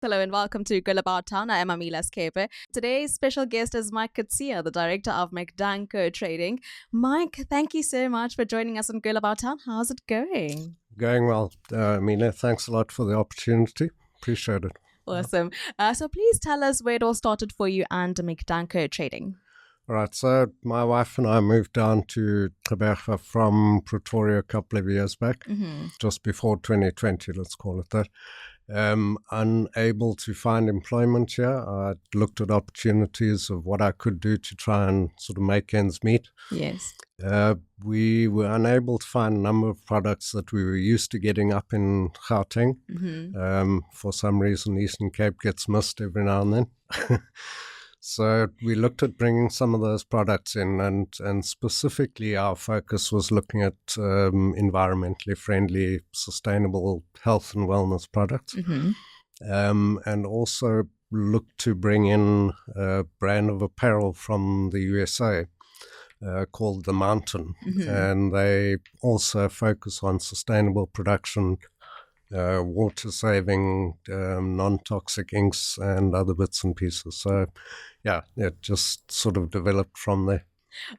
Hello and welcome to Girl About Town. I am Amila Scape. Today's special guest is Mike Coetzee, the director of Mikdanco Trading. Mike, thank you so much for joining us on Girl About Town. How's it going? Going well. Amila, thanks a lot for the opportunity. Appreciate it. Awesome. So please tell us where it all started for you and Mikdanco Trading. All right, so my wife and I moved down to Gqeberha from Pretoria a couple of years back, just before 2020, let's call it that. Unable to find employment here, I looked at opportunities of what I could do to try and sort of make ends meet. Yes. We were unable to find a number of products that we were used to getting up in Gauteng. For some reason, Eastern Cape gets missed every now and then. So we looked at bringing some of those products in, and specifically our focus was looking at environmentally friendly, sustainable health and wellness products. And also looked to bring in a brand of apparel from the USA called The Mountain. And they also focus on sustainable production, water saving, non-toxic inks and other bits and pieces. So yeah, it just sort of developed from there.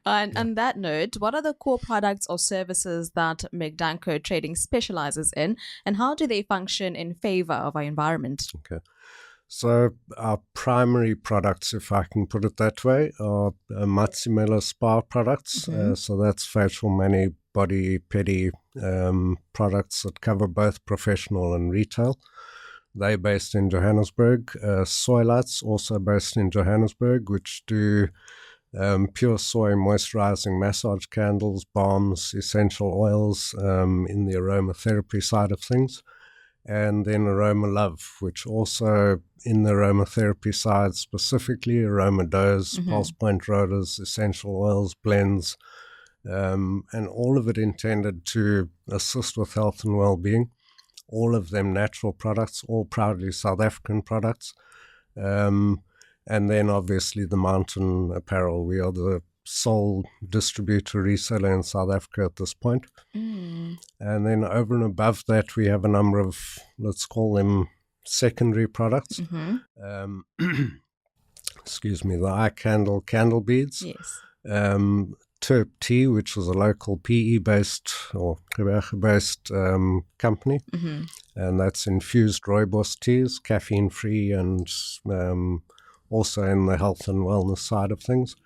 And on that note, what are the core products or services that Mikdanco Trading specializes in, and how do they function in favor of our environment? Okay. So our primary products, if I can put it that way, are Matsimela spa products. So that's facial, mani, body, pedi products that cover both professional and retail. They're based in Johannesburg. Soylights, also based in Johannesburg, which do pure soy moisturizing massage candles, balms, essential oils in the aromatherapy side of things. And then Aroma Love, which also in the aromatherapy side, specifically Aroma Dose, Pulse Point Rollers, essential oils, blends, and all of it intended to assist with health and well-being. All of them natural products, all proudly South African products. And then obviously the Mountain Apparel. We are the sole distributor reseller in South Africa at this point. And then over and above that, we have a number of, let's call them secondary products. Excuse me, the eye candle beads. Yes. Terp Tea, which is a local PE-based or Gqeberha-based company, and that's infused rooibos teas, caffeine-free, and also in the health and wellness side of things,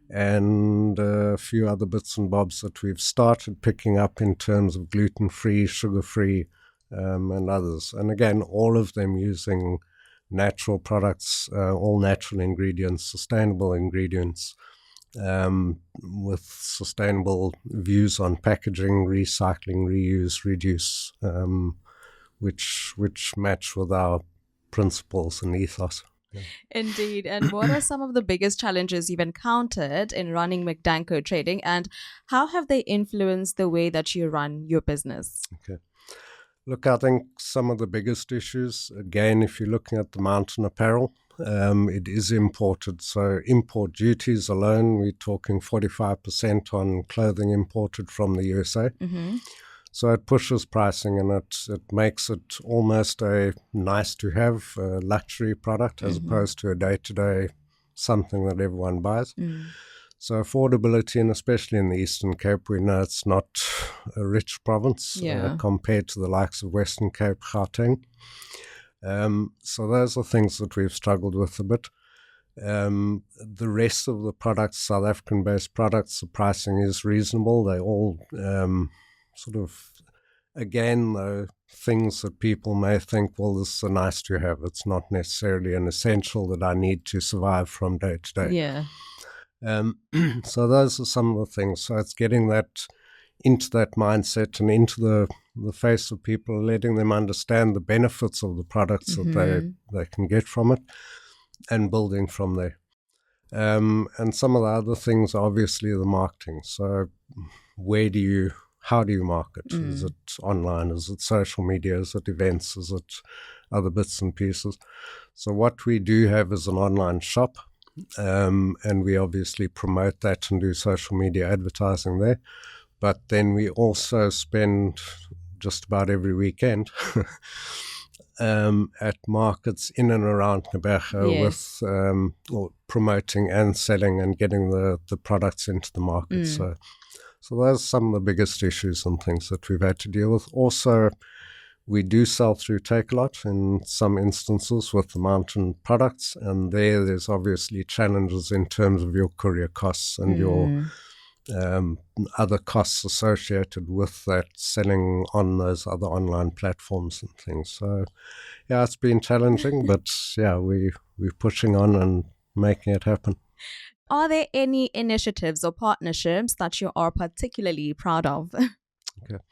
and a few other bits and bobs that we've started picking up in terms of gluten-free, sugar-free, and others. And again, all of them using natural products, all natural ingredients, sustainable ingredients, with sustainable views on packaging, recycling, reuse, reduce, which match with our principles and ethos. Yeah. Indeed. And what are some of the biggest challenges you've encountered in running Mikdanco Trading, and how have they influenced the way that you run your business? Okay. Look, I think some of the biggest issues, again, if you're looking at the Mountain Apparel, it is imported. So import duties alone, we're talking 45% on clothing imported from the USA. So it pushes pricing, and it makes it almost a nice-to-have luxury product as opposed to a day-to-day something that everyone buys. So affordability, and especially in the Eastern Cape, we know it's not a rich province compared to the likes of Western Cape, Gauteng. So those are things that we've struggled with a bit. The rest of the products, South African-based products, the pricing is reasonable. They all sort of, again, though, things that people may think, well, this is a nice to have. It's not necessarily an essential that I need to survive from day to day. Yeah. So those are some of the things. So it's getting that into that mindset and into the face of people, letting them understand the benefits of the products that they can get from it, and building from there. And some of the other things, obviously, the marketing. So how do you market? Is it online? Is it social media? Is it events? Is it other bits and pieces? So what we do have is an online shop, and we obviously promote that and do social media advertising there. But then we also spend just about every weekend at markets in and around Nebago with or promoting and selling and getting the products into the market. So those are some of the biggest issues and things that we've had to deal with. Also, we do sell through Takealot in some instances with the mountain products, and there's obviously challenges in terms of your courier costs and your other costs associated with that selling on those other online platforms and things. So, yeah, it's been challenging, but yeah, we're pushing on and making it happen. Are there any initiatives or partnerships that you are particularly proud of? Okay.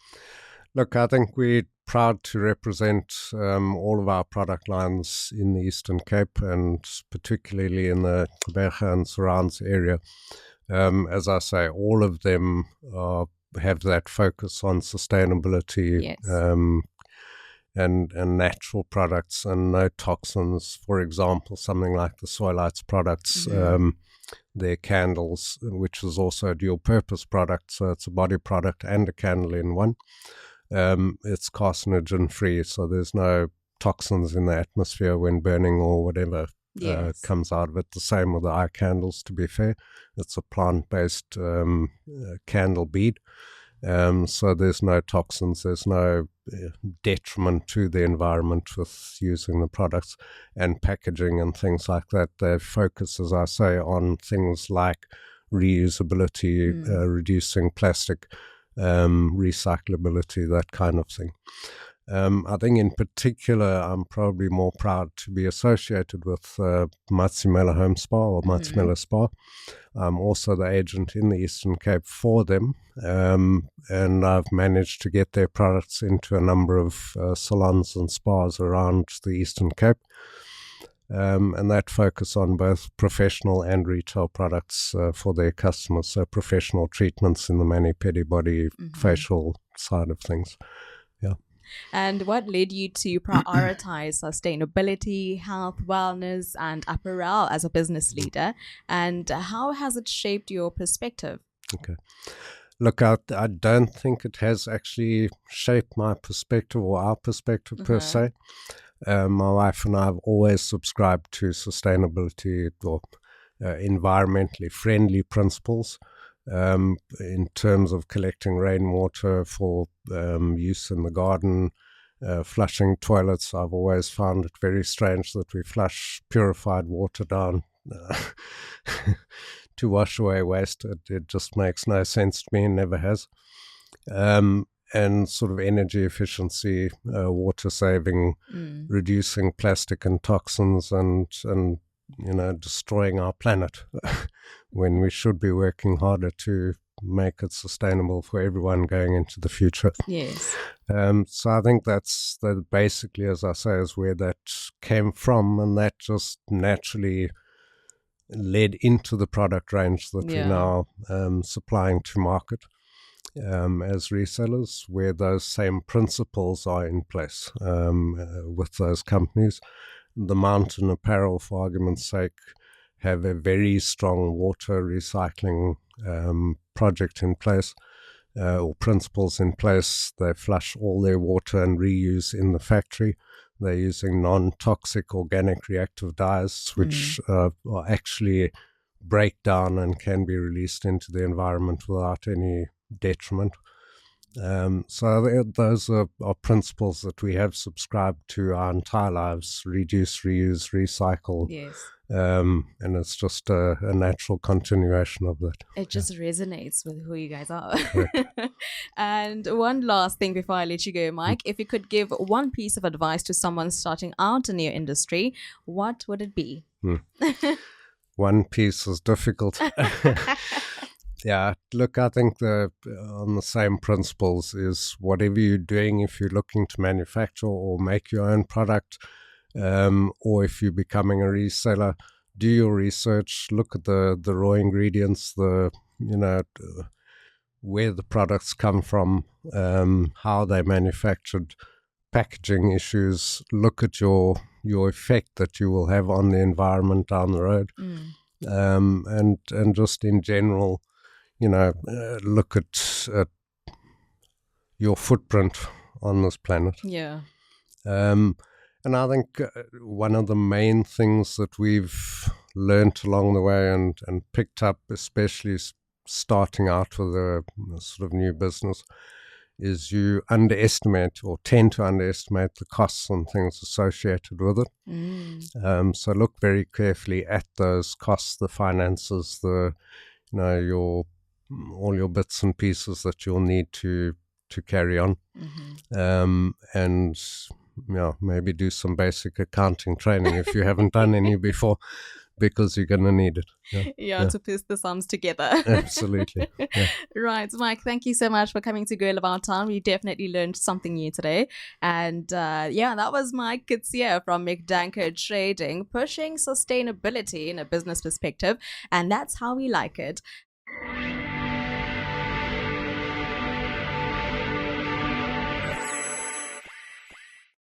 Look, I think we're proud to represent all of our product lines in the Eastern Cape and particularly in the Gqeberha and surrounds area. As I say, all of them have that focus on sustainability and natural products and no toxins. For example, something like the Soilites products, their candles, which is also a dual-purpose product, so it's a body product and a candle in one. It's carcinogen-free, so there's no toxins in the atmosphere when burning or whatever comes out of it. The same with the eye candles, to be fair. It's a plant-based candle bead. So there's no toxins, there's no detriment to the environment with using the products and packaging and things like that. They focus, as I say, on things like reusability, reducing plastic, recyclability, that kind of thing. I think in particular, I'm probably more proud to be associated with Matsimela Home Spa or Matsimela Spa. I'm also the agent in the Eastern Cape for them, and I've managed to get their products into a number of salons and spas around the Eastern Cape. And that focus on both professional and retail products for their customers, so professional treatments in the mani-pedi body, facial side of things. Yeah. And what led you to prioritize sustainability, health, wellness, and apparel as a business leader? And how has it shaped your perspective? Okay. Look, I don't think it has actually shaped my perspective or our perspective per se. My wife and I have always subscribed to sustainability or environmentally friendly principles. In terms of collecting rainwater for use in the garden, flushing toilets. I've always found it very strange that we flush purified water down to wash away waste. It just makes no sense to me and never has. And sort of energy efficiency, water saving, reducing plastic and toxins and destroying our planet when we should be working harder to make it sustainable for everyone going into the future. Yes. So I think that's basically, as I say, is where that came from, and that just naturally led into the product range that we're now supplying to market as resellers, where those same principles are in place with those companies. The Mountain Apparel, for argument's sake, have a very strong water recycling project in place, or principles in place. They flush all their water and reuse in the factory. They're using non-toxic organic reactive dyes, which actually break down and can be released into the environment without any detriment. So those are principles that we have subscribed to our entire lives: reduce, reuse, recycle. Yes. And it's just a natural continuation of that. It just resonates with who you guys are. And one last thing before I let you go, Mike, if you could give one piece of advice to someone starting out in your industry, what would it be? One piece is difficult. Yeah, look, I think on the same principles is whatever you're doing, if you're looking to manufacture or make your own product, or if you're becoming a reseller, do your research, look at the raw ingredients, where the products come from, how they're manufactured, packaging issues, look at your effect that you will have on the environment down the road, and just in general, look at your footprint on this planet. Yeah. And I think one of the main things that we've learnt along the way and picked up, especially starting out with a sort of new business, is you underestimate or tend to underestimate the costs and things associated with it. So look very carefully at those costs, the finances, your all your bits and pieces that you'll need to carry on, and maybe do some basic accounting training if you haven't done any before, because you're going to need it. Yeah, to piece the sums together. Absolutely. Yeah. Right, Mike, thank you so much for coming to Girl of Our Town. We definitely learned something new today. And that was Mike Coetzee from Mikdanco Trading, pushing sustainability in a business perspective. And that's how we like it.